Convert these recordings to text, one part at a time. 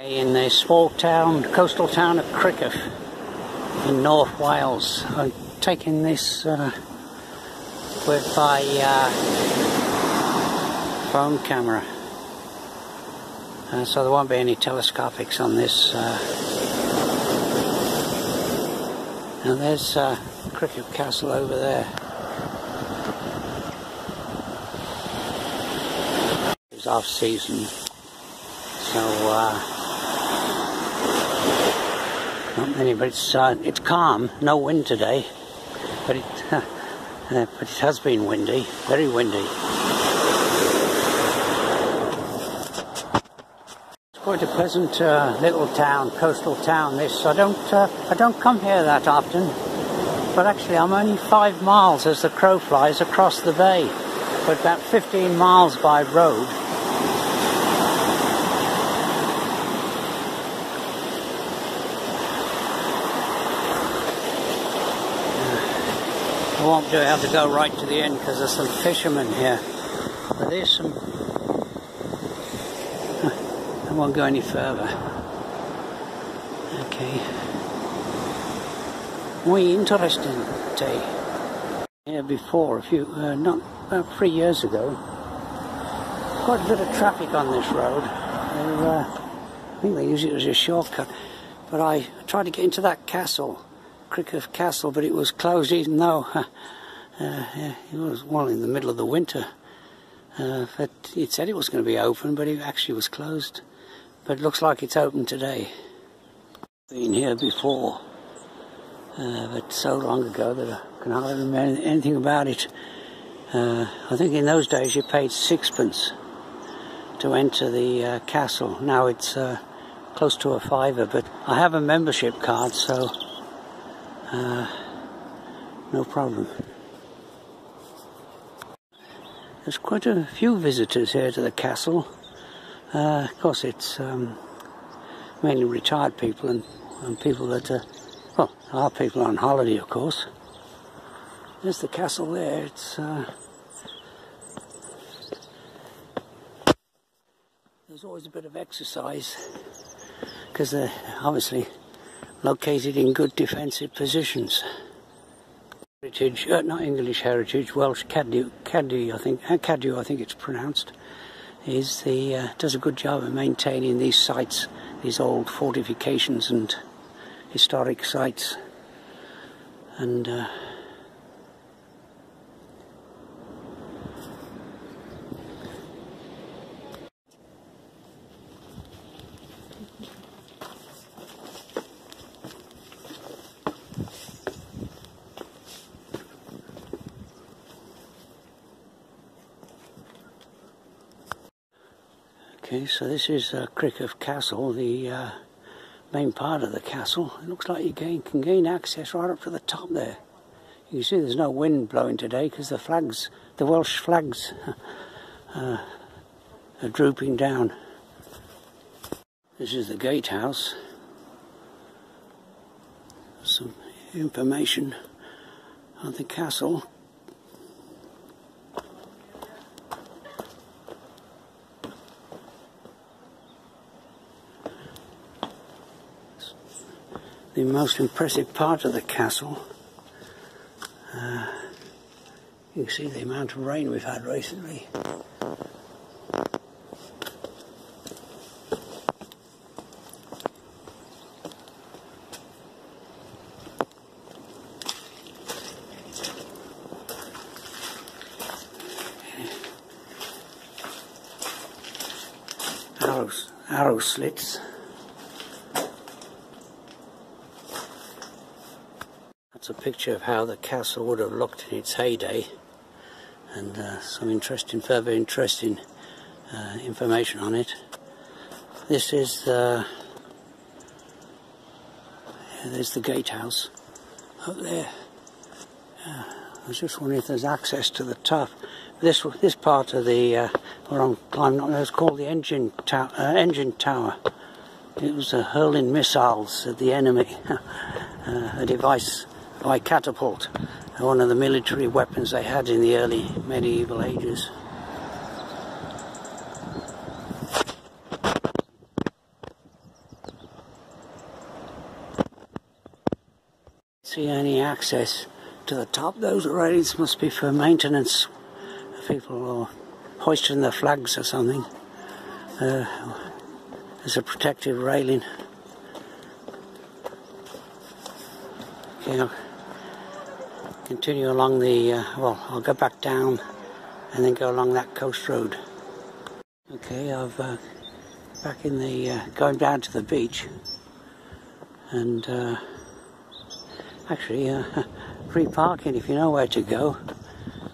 In the small town, coastal town of Criccieth in North Wales. I'm taking this with my phone camera, so there won't be any telescopics on this. Now there's Criccieth Castle over there. It's off season, so not many, but it's calm, no wind today, but it has been windy, very windy. It's quite a pleasant little town, coastal town. This I don't come here that often, but actually I'm only 5 miles as the crow flies across the bay, but about 15 miles by road. I won't be able to go right to the end because there's some fishermen here. But there's some... I won't go any further. Okay. Muy interesting day. Here before, not about 3 years ago. Quite a bit of traffic on this road. I think they use it as a shortcut. But I tried to get into that castle. Criccieth Castle, but it was closed, even though it was in the middle of the winter. But it said it was going to be open, but it actually was closed. But it looks like it's open today. Been here before, but so long ago that I can hardly remember anything about it. I think in those days you paid 6pence to enter the castle. Now it's close to a £5, but I have a membership card, so no problem. There's quite a few visitors here to the castle. Of course it's mainly retired people and people that are people on holiday, of course. There's the castle there. It's there's always a bit of exercise because they're obviously located in good defensive positions. Heritage, not English heritage, Welsh Cadw, I think it's pronounced, does a good job of maintaining these sites, these old fortifications and historic sites. And okay, so this is Criccieth Castle, the main part of the castle. It looks like you can gain access right up to the top there. You can see there's no wind blowing today because the Welsh flags are drooping down. This is the gatehouse. Some information on the castle. The most impressive part of the castle. You can see the amount of rain we've had recently. Arrow slits. That's a picture of how the castle would have looked in its heyday, and some further interesting information on it. This is there's the gatehouse up there. I was just wondering if there's access to the top. This part of the where I'm climbing up there is called the engine tower. It was hurling missiles at the enemy, a device by catapult, one of the military weapons they had in the early medieval ages. see any access to the top. Those railings must be for maintenance. People are hoisting their flags or something. There's a protective railing. Okay, I'll continue along the, well, I'll go back down and then go along that coast road. Okay, I've back in the, going down to the beach, and actually free parking if you know where to go.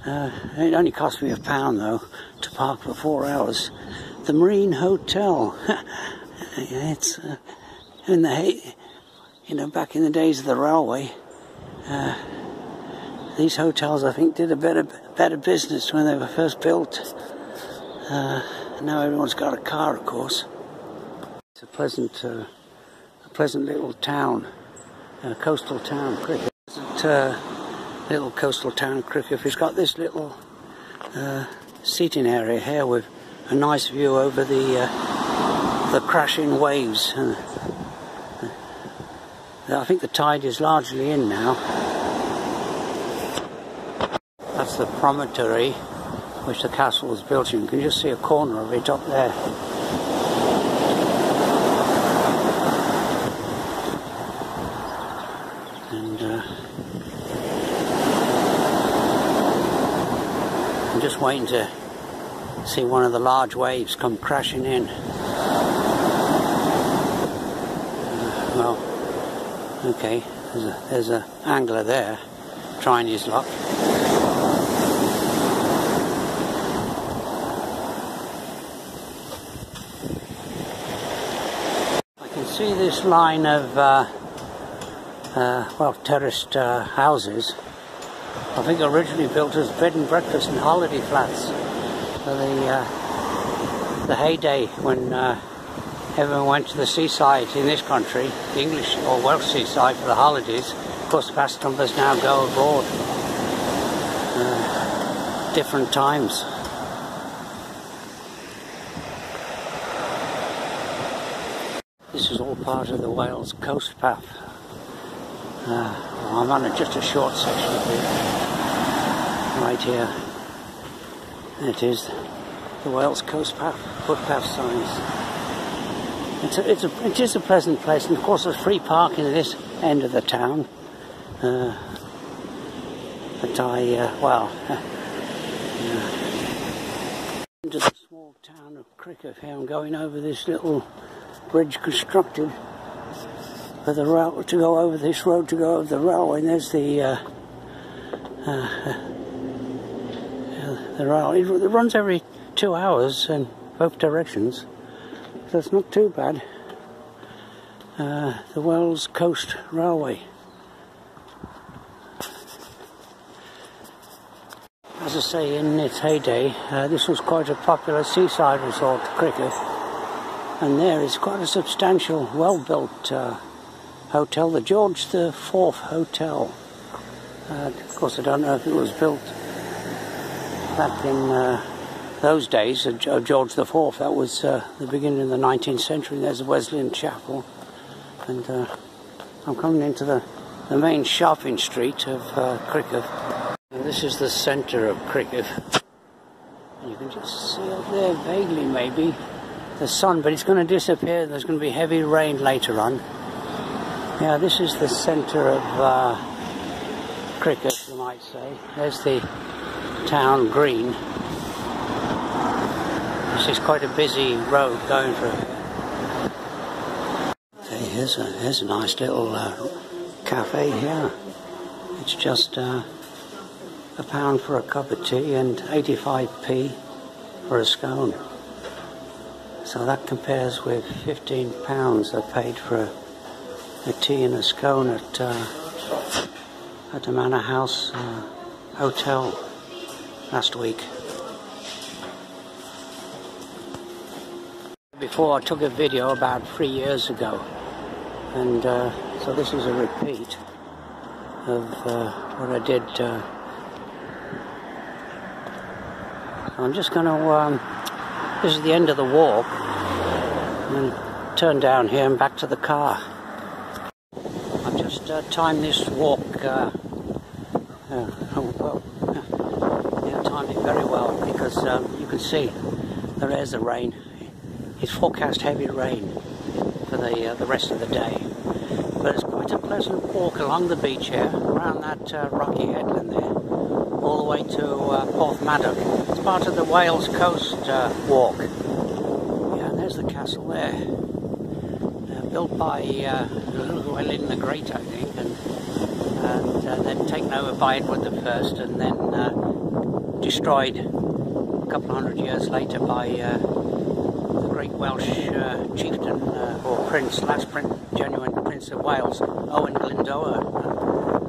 It only cost me £1 though to park for 4 hours. The Marine Hotel. It's in the, you know, back in the days of the railway. These hotels, I think, did a better business when they were first built. Now everyone's got a car, of course. It's a pleasant little town, coastal town, Criccieth. Little coastal town, Criccieth. It's got this little seating area here with a nice view over the crashing waves. I think the tide is largely in now. That's the promontory which the castle was built in. You can just see a corner of it up there. And I'm just waiting to see one of the large waves come crashing in. Well, okay, there's an angler there trying his luck. I can see this line of well, terraced houses. I think originally built as bed and breakfast and holiday flats for the heyday when everyone went to the seaside in this country, the English or Welsh seaside, for the holidays. Of course, vast numbers now go abroad. Different times. This is all part of the Wales coast path. I'm on just a short section of it. Right here. It is the Wales coast path, footpath signs. It is a pleasant place, and of course there's free parking at this end of the town. But well, into the small town of Criccieth here. I'm going over this little bridge constructed for the rail to go over this road to go over the railway. And there's the rail. It runs every 2 hours in both directions. So it's not too bad. The Wales Coast Railway. As I say, in its heyday, this was quite a popular seaside resort, Criccieth. And there is quite a substantial, well-built hotel, the George IV Hotel. Of course, I don't know if it was built back in those days of George IV. That was the beginning of the 19th century. There's a Wesleyan chapel, and I'm coming into the main shopping street of Criccieth. This is the centre of Criccieth. You can just see up there vaguely, maybe, the sun, but it's going to disappear. There's going to be heavy rain later on. Yeah, this is the centre of Criccieth, you might say. There's the town green. This is quite a busy road going through here. Okay, here's a nice little cafe here. It's just £1 for a cup of tea and 85p for a scone. So that compares with £15 I paid for a tea and a scone at the Manor House Hotel last week. Before, I took a video about 3 years ago, and so this is a repeat of what I did. I'm just going to, this is the end of the walk, and turn down here and back to the car. I'm just timed this walk timed it very well, because you can see there's the rain. It's forecast heavy rain for the rest of the day, but it's quite a pleasant walk along the beach here, around that rocky headland there, all the way to Porthmadog. It's part of the Wales Coast walk. Yeah, and there's the castle there, built by Llewellyn the Great, I think, and then taken over by Edward I, and then destroyed a couple of hundred years later by the great Welsh chieftain or prince, genuine Prince of Wales, Owen Glendower.